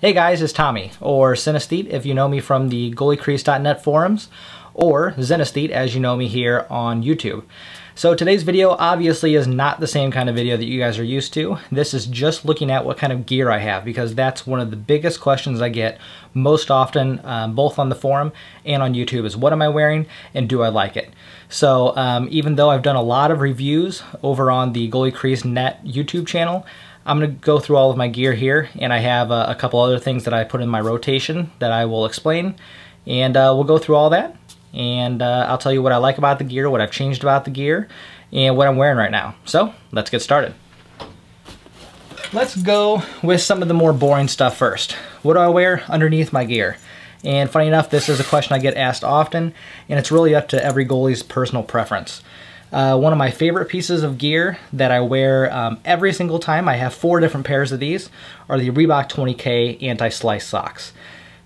Hey guys, it's Tommy, or Synesthete if you know me from the goaliecrease.net forums, or Zenesthete as you know me here on YouTube. So today's video obviously is not the same kind of video that you guys are used to. This is just looking at what kind of gear I have, because that's one of the biggest questions I get most often, both on the forum and on YouTube, is what am I wearing and do I like it? So even though I've done a lot of reviews over on the goaliecrease.net YouTube channel, I'm going to go through all of my gear here, and I have a couple other things that I put in my rotation that I will explain, and we'll go through all that, and I'll tell you what I like about the gear, what I've changed about the gear, and what I'm wearing right now. So let's get started. Let's go with some of the more boring stuff first. What do I wear underneath my gear? And funny enough, this is a question I get asked often, and it's really up to every goalie's personal preference. One of my favorite pieces of gear that I wear every single time, I have 4 different pairs of these, are the Reebok 20K anti-slice socks.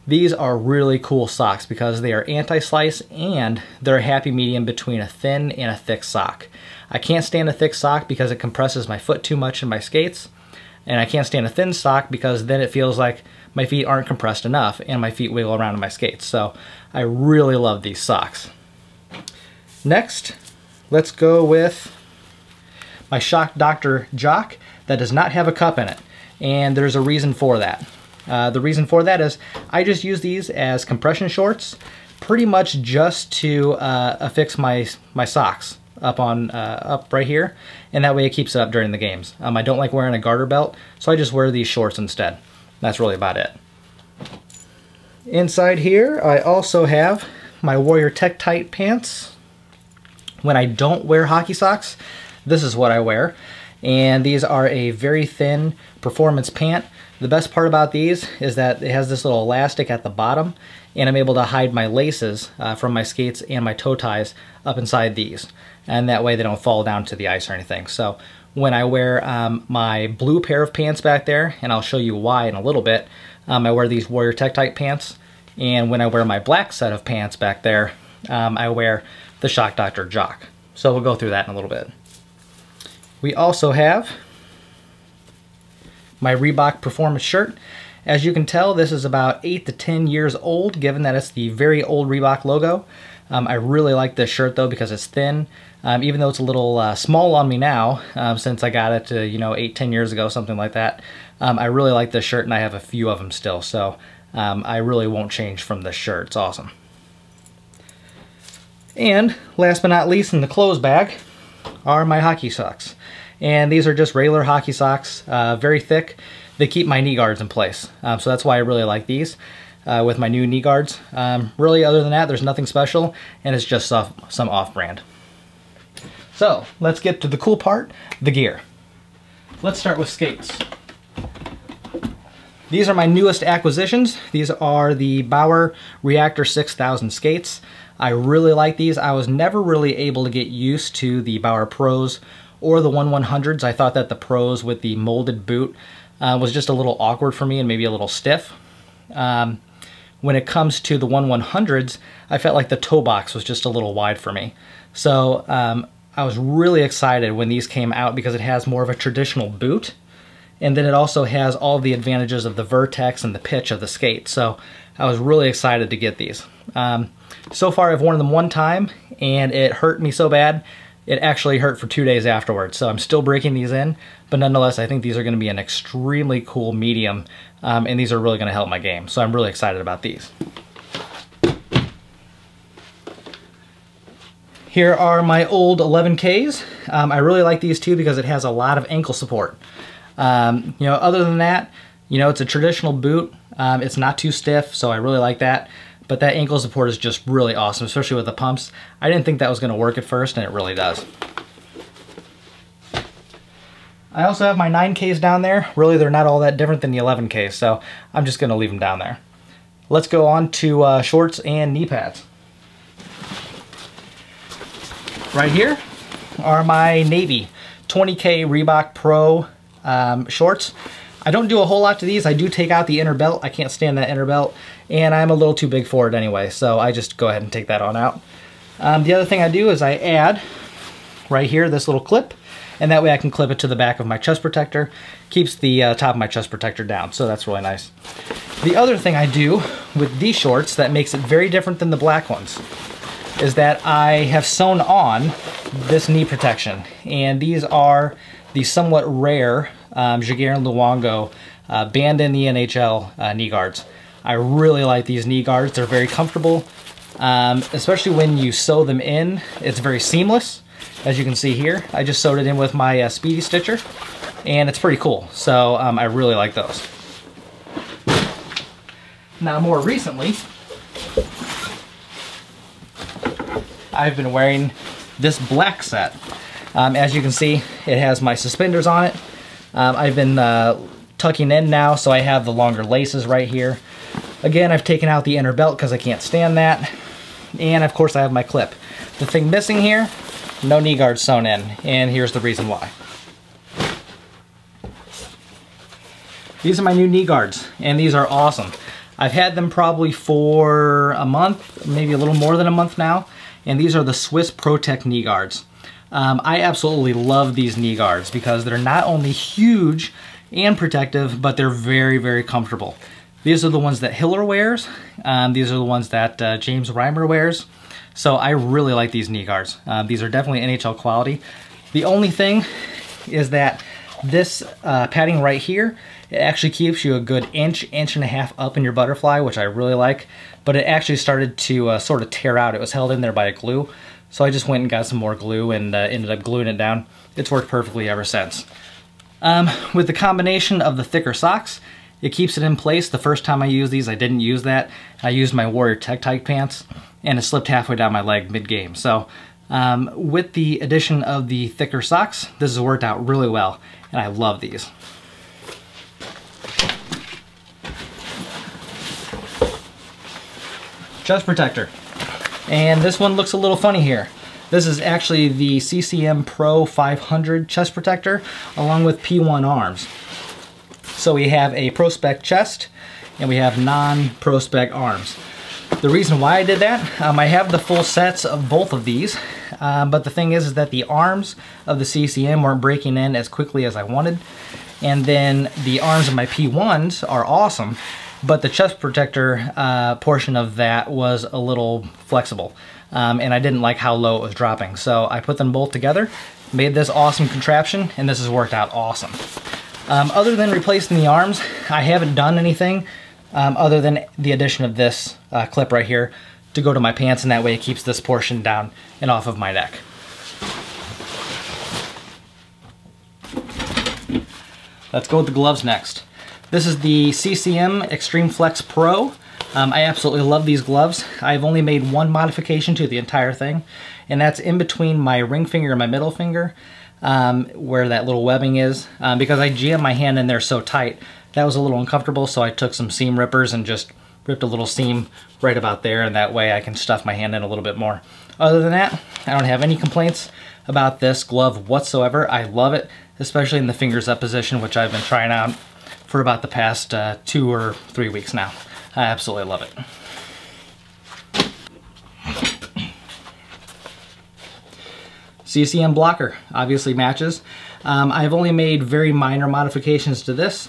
These are really cool socks because they are anti-slice and they're a happy medium between a thin and a thick sock. I can't stand a thick sock because it compresses my foot too much in my skates, and I can't stand a thin sock because then it feels like my feet aren't compressed enough and my feet wiggle around in my skates. So I really love these socks. Next, let's go with my Shock Dr. Jock that does not have a cup in it, and there's a reason for that. The reason for that is I just use these as compression shorts, pretty much just to affix my socks up right here, and that way it keeps it up during the games. I don't like wearing a garter belt, so I just wear these shorts instead. That's really about it. Inside here, I also have my Warrior Tech Tight pants. When I don't wear hockey socks, this is what I wear. And these are a very thin performance pant. The best part about these is that it has this little elastic at the bottom, and I'm able to hide my laces from my skates and my toe ties up inside these. And that way they don't fall down to the ice or anything. So when I wear my blue pair of pants back there, and I'll show you why in a little bit, I wear these Warrior Tech Tight pants. And when I wear my black set of pants back there, I wear the Shock Dr. Jock. So we'll go through that in a little bit. We also have my Reebok performance shirt. As you can tell, this is about 8 to 10 years old, given that it's the very old Reebok logo. I really like this shirt though because it's thin. Even though it's a little small on me now, since I got it 8-10 years ago, something like that. I really like this shirt, and I have a few of them still, so I really won't change from this shirt. It's awesome. And last but not least, in the clothes bag are my hockey socks. And these are just regular hockey socks, very thick. They keep my knee guards in place. So that's why I really like these with my new knee guards. Really, other than that, there's nothing special, and it's just some off-brand. So let's get to the cool part, the gear. Let's start with skates. These are my newest acquisitions. These are the Bauer Reactor 6000 skates. I really like these. I was never really able to get used to the Bauer Pros or the 1100s. I thought that the Pros with the molded boot was just a little awkward for me and maybe a little stiff. When it comes to the 1100s, I felt like the toe box was just a little wide for me. So I was really excited when these came out because it has more of a traditional boot, and then it also has all the advantages of the vertex and the pitch of the skate. So I was really excited to get these. So far I've worn them one time, and it hurt me so bad, it actually hurt for 2 days afterwards. So I'm still breaking these in, but nonetheless I think these are going to be an extremely cool medium, and these are really going to help my game. So I'm really excited about these. Here are my old 11Ks. I really like these too because it has a lot of ankle support. Other than that, it's a traditional boot. It's not too stiff, so I really like that. But that ankle support is just really awesome, especially with the pumps. I didn't think that was going to work at first, and it really does. I also have my 9Ks down there. Really, they're not all that different than the 11Ks, so I'm just going to leave them down there. Let's go on to shorts and knee pads. Right here are my navy 20K Reebok Pro shorts. I don't do a whole lot to these. I do take out the inner belt. I can't stand that inner belt, and I'm a little too big for it anyway, so I just go ahead and take that on out. The other thing I do is I add right here this little clip, and that way I can clip it to the back of my chest protector. Keeps the top of my chest protector down, so that's really nice. The other thing I do with these shorts that makes it very different than the black ones is that I have sewn on this knee protection. And these are the somewhat rare Jaguar and Luongo banned in the NHL knee guards. I really like these knee guards. They're very comfortable, especially when you sew them in. It's very seamless, as you can see here. I just sewed it in with my Speedy Stitcher, and it's pretty cool. So I really like those. Now, more recently, I've been wearing this black set. As you can see, it has my suspenders on it. I've been tucking in now, so I have the longer laces right here. Again, I've taken out the inner belt because I can't stand that. And of course I have my clip. The thing missing here, no knee guards sewn in, and here's the reason why. These are my new knee guards, and these are awesome. I've had them probably for a month, maybe a little more than a month now, and these are the Swiss Protec knee guards. I absolutely love these knee guards because they're not only huge and protective, but they're very, very comfortable. These are the ones that Hiller wears. These are the ones that James Reimer wears. So I really like these knee guards. These are definitely NHL quality. The only thing is that this padding right here, it actually keeps you a good inch and a half up in your butterfly, which I really like. But it actually started to sort of tear out. It was held in there by a glue. So I just went and got some more glue and ended up gluing it down. It's worked perfectly ever since. With the combination of the thicker socks, it keeps it in place. The first time I used these, I didn't use that. I used my Warrior Tech Tight pants, and it slipped halfway down my leg mid-game. So with the addition of the thicker socks, this has worked out really well, and I love these. Chest protector. And this one looks a little funny here. This is actually the Ccm Pro 500 chest protector, along with P1 arms. So we have a Pro Spec chest, and we have non-Pro Spec arms. The reason why I did that, I have the full sets of both of these, but the thing is that the arms of the CCM weren't breaking in as quickly as I wanted, and then the arms of my P1s are awesome, but the chest protector portion of that was a little flexible, and I didn't like how low it was dropping. So I put them both together, made this awesome contraption, and this has worked out awesome. Other than replacing the arms, I haven't done anything other than the addition of this clip right here to go to my pants, and that way it keeps this portion down and off of my neck. Let's go with the gloves next. This is the CCM Extreme Flex Pro. I absolutely love these gloves. I've only made one modification to the entire thing, and that's in between my ring finger and my middle finger, where that little webbing is, because I jammed my hand in there so tight that was a little uncomfortable, so I took some seam rippers and just ripped a little seam right about there, and that way I can stuff my hand in a little bit more. Other than that, I don't have any complaints about this glove whatsoever. I love it, especially in the fingers up position, which I've been trying out for about the past 2 or 3 weeks now. I absolutely love it. Ccm Blocker obviously matches. I've only made very minor modifications to this.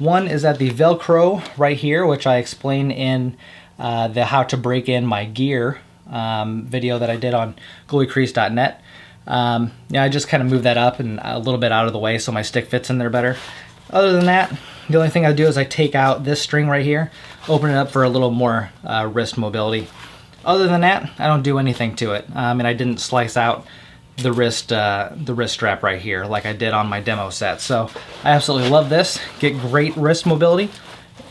One is at the Velcro right here, which I explain in the how to break in my gear video that I did on goaliecrease.net. Yeah, I just kind of moved that up and a little bit out of the way so my stick fits in there better. Other than that, the only thing I do is I take out this string right here, open it up for a little more wrist mobility. Other than that, I don't do anything to it. And I didn't slice out the wrist strap right here like I did on my demo set. So I absolutely love this. Get great wrist mobility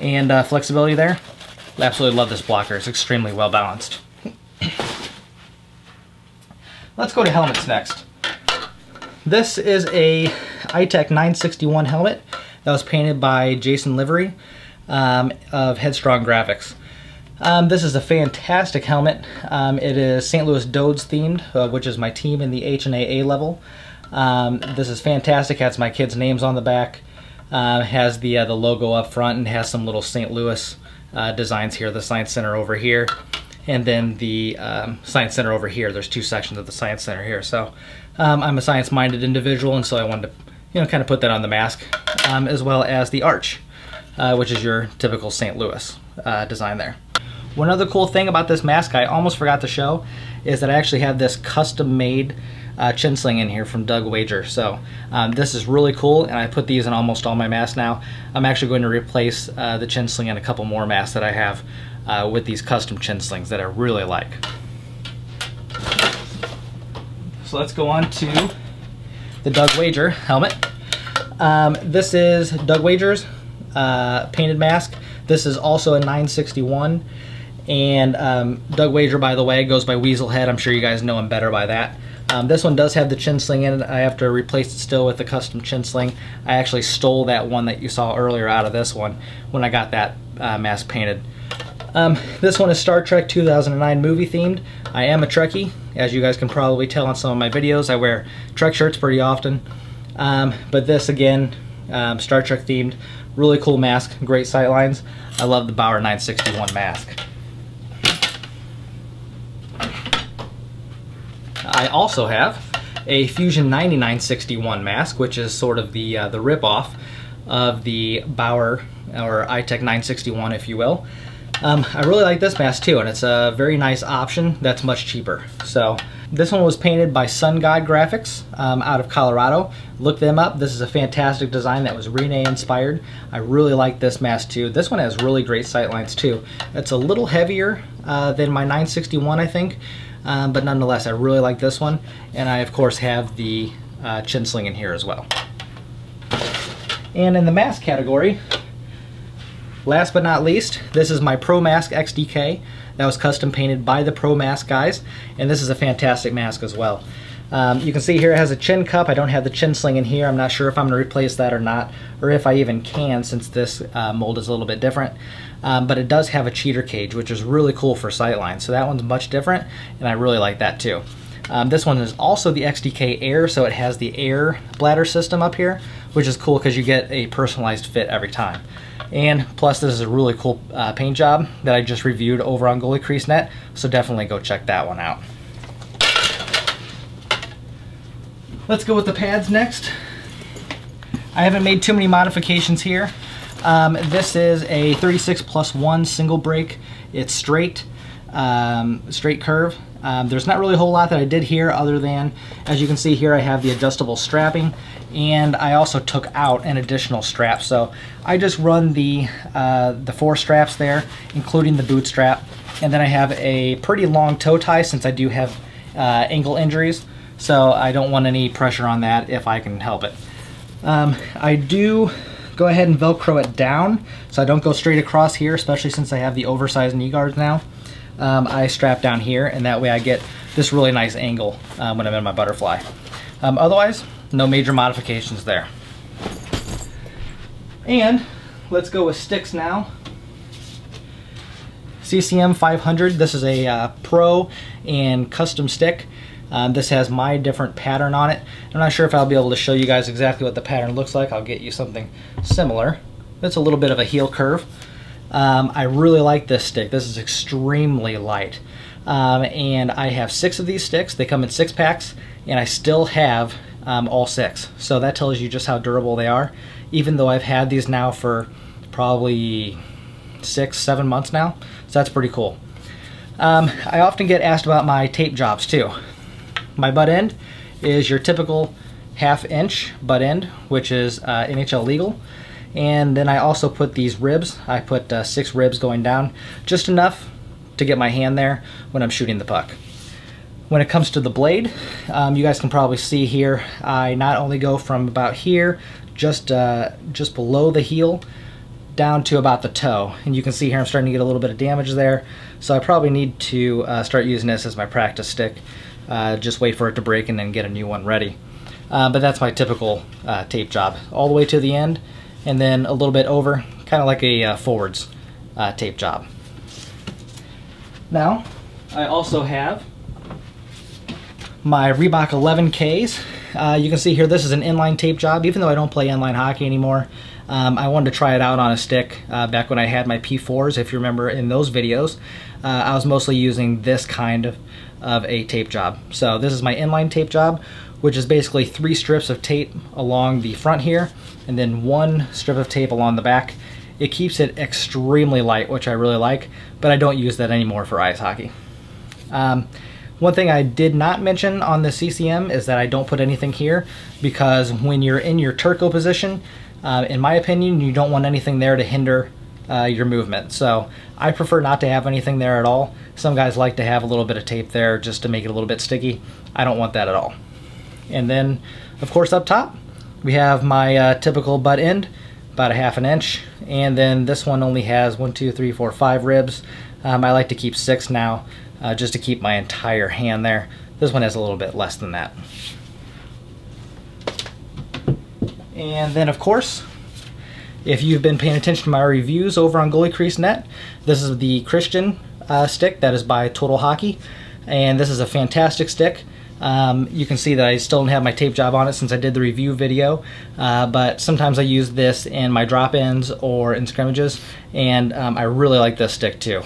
and flexibility there. I absolutely love this blocker. It's extremely well balanced. Let's go to helmets next. This is a iTech 961 helmet that was painted by Jason Livery of Headstrong Graphics. This is a fantastic helmet. It is St. Louis Dodes themed, which is my team in the H&A level. This is fantastic. It has my kids' names on the back. Has the logo up front, and has some little St. Louis designs here. The Science Center over here, and then the Science Center over here. There's 2 sections of the Science Center here. So I'm a science-minded individual, and so I wanted to, kind of put that on the mask, as well as the arch. which is your typical St. Louis design there. One other cool thing about this mask I almost forgot to show is that I actually have this custom-made chin sling in here from Doug Wager. So this is really cool, and I put these in almost all my masks now. I'm actually going to replace the chin sling in a couple more masks that I have with these custom chin slings that I really like. So let's go on to the Doug Wager helmet. This is Doug Wager's painted mask. This is also a 961, and Doug Wager, by the way, goes by Weaselhead. I'm sure you guys know him better by that. This one does have the chin sling in it. I have to replace it still with the custom chin sling. I actually stole that one that you saw earlier out of this one when I got that mask painted. This one is Star Trek 2009 movie themed. I am a Trekkie, as you guys can probably tell on some of my videos. I wear Trek shirts pretty often. But this, again, Star Trek themed, really cool mask, great sight lines. I love the Bauer 961 mask. I also have a Fusion 9961 mask, which is sort of the rip-off of the Bauer, or iTech 961, if you will. I really like this mask too, and it's a very nice option that's much cheaper. So this one was painted by Sun God Graphics out of Colorado. Look them up. This is a fantastic design that was Rene inspired. I really like this mask too. This one has really great sight lines too. It's a little heavier than my 961, I think, but nonetheless I really like this one, and I of course have the chin sling in here as well. And in the mask category, last but not least, this is my Pro Mask XDK that was custom painted by the Pro Mask guys, and this is a fantastic mask as well. You can see here it has a chin cup. I don't have the chin sling in here. I'm not sure if I'm going to replace that or not, or if I even can, since this mold is a little bit different. But it does have a cheater cage, which is really cool for sightlines. So that one's much different, and I really like that too. This one is also the XDK Air, so it has the air bladder system up here, which is cool because you get a personalized fit every time. And plus, this is a really cool paint job that I just reviewed over on Goalie Crease Net, so definitely go check that one out. Let's go with the pads next. I haven't made too many modifications here. This is a 36+1 single break. It's straight, straight curve. There's not really a whole lot that I did here other than, as you can see here, I have the adjustable strapping, and I also took out an additional strap. So I just run the 4 straps there, including the boot strap, and then I have a pretty long toe tie since I do have ankle injuries, so I don't want any pressure on that if I can help it. I do go ahead and Velcro it down so I don't go straight across here, especially since I have the oversized knee guards now. I strap down here, and that way I get this really nice angle when I'm in my butterfly. Otherwise, no major modifications there. And let's go with sticks now. Ccm 500, this is a pro and custom stick. This has my different pattern on it. I'm not sure if I'll be able to show you guys exactly what the pattern looks like. I'll get you something similar. It's a little bit of a heel curve. I really like this stick. This is extremely light. And I have 6 of these sticks. They come in 6 packs, and I still have all 6. So that tells you just how durable they are, even though I've had these now for probably 6-7 months now. So that's pretty cool. I often get asked about my tape jobs too. My butt end is your typical 1/2 inch butt end, which is NHL legal. And then I also put these ribs. I put 6 ribs going down, just enough to get my hand there when I'm shooting the puck. When it comes to the blade, you guys can probably see here, I not only go from about here, just below the heel, down to about the toe. And you can see here I'm starting to get a little bit of damage there, so I probably need to start using this as my practice stick. Just wait for it to break and then get a new one ready. But that's my typical tape job, all the way to the end, and then a little bit over, kind of like a forwards tape job. Now, I also have my Reebok 11Ks. You can see here this is an inline tape job. Even though I don't play inline hockey anymore, I wanted to try it out on a stick back when I had my P4s. If you remember in those videos, I was mostly using this kind of a tape job. So this is my inline tape job, which is basically 3 strips of tape along the front here, and then 1 strip of tape along the back, It keeps it extremely light, which I really like, but I don't use that anymore for ice hockey. One thing I did not mention on the CCM is that I don't put anything here, because when you're in your turco position, in my opinion, you don't want anything there to hinder your movement. So I prefer not to have anything there at all. Some guys like to have a little bit of tape there just to make it a little bit sticky. I don't want that at all. And then, of course, up top, we have my typical butt end, about a 1/2 inch. And then this one only has 1, 2, 3, 4, 5 ribs. I like to keep 6 now, just to keep my entire hand there. This one has a little bit less than that. And then, of course, if you've been paying attention to my reviews over on Goalie Crease Net, this is the Christian stick that is by Total Hockey, and this is a fantastic stick. You can see that I still don't have my tape job on it since I did the review video, but sometimes I use this in my drop-ins or in scrimmages, and I really like this stick too.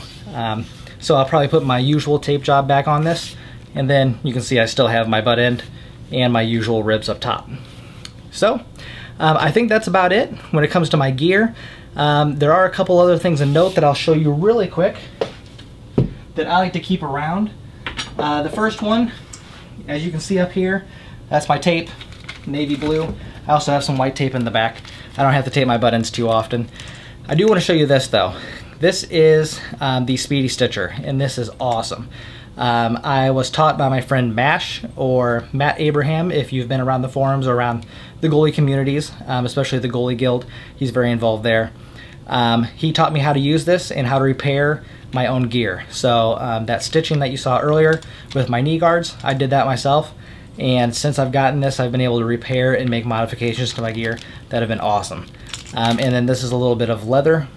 So I'll probably put my usual tape job back on this, and then you can see I still have my butt end and my usual ribs up top. So I think that's about it when it comes to my gear. There are a couple other things to note that I'll show you really quick that I like to keep around. The first one, as you can see up here, that's my tape, navy blue. I also have some white tape in the back. I don't have to tape my buttons too often. I do want to show you this though. This is the Speedy Stitcher, and this is awesome. I was taught by my friend Mash, or Matt Abraham, if you've been around the forums or around the goalie communities, especially the Goalie Guild. He's very involved there. He taught me how to use this and how to repair my own gear. So that stitching that you saw earlier with my knee guards, I did that myself. And since I've gotten this, I've been able to repair and make modifications to my gear that have been awesome. And then this is a little bit of leather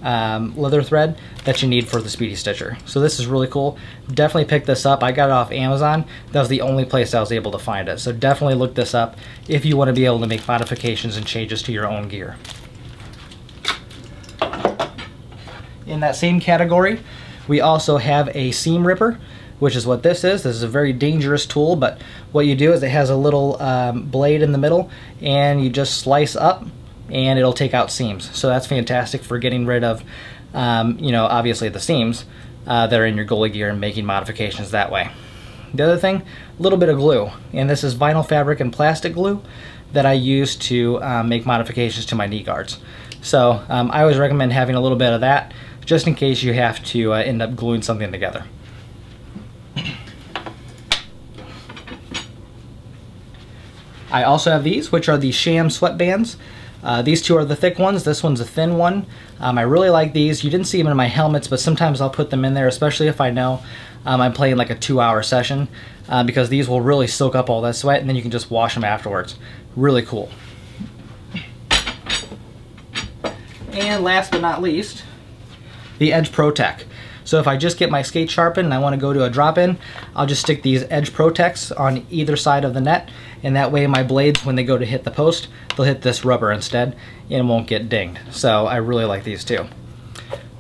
thread that you need for the Speedy Stitcher. So this is really cool. Definitely pick this up. I got it off Amazon. That was the only place I was able to find it. So definitely look this up if you want to be able to make modifications and changes to your own gear. In that same category, we also have a seam ripper, which is what this is. This is a very dangerous tool, but what you do is it has a little blade in the middle, and you just slice up and it'll take out seams. So that's fantastic for getting rid of, you know, obviously the seams that are in your goalie gear and making modifications that way. The other thing, a little bit of glue, and this is vinyl fabric and plastic glue that I use to make modifications to my knee guards. So I always recommend having a little bit of that, just in case you have to end up gluing something together. I also have these, which are the Sham Sweatbands. These two are the thick ones. This one's a thin one. I really like these. You didn't see them in my helmets, but sometimes I'll put them in there, especially if I know I'm playing like a 2-hour session, because these will really soak up all that sweat, and then you can just wash them afterwards. Really cool. And last but not least, the Edge Protec. So if I just get my skate sharpened and I want to go to a drop-in, I'll just stick these Edge Protecs on either side of the net, and that way my blades, when they go to hit the post, they'll hit this rubber instead and won't get dinged. So I really like these too.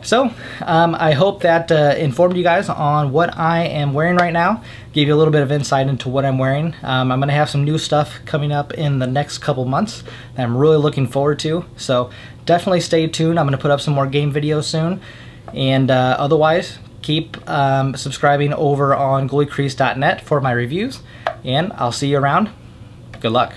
So I hope that informed you guys on what I am wearing right now, gave you a little bit of insight into what I'm wearing. I'm going to have some new stuff coming up in the next couple months that I'm really looking forward to. So definitely stay tuned. I'm going to put up some more game videos soon. And otherwise, keep subscribing over on goaliecrease.net for my reviews, and I'll see you around. Good luck.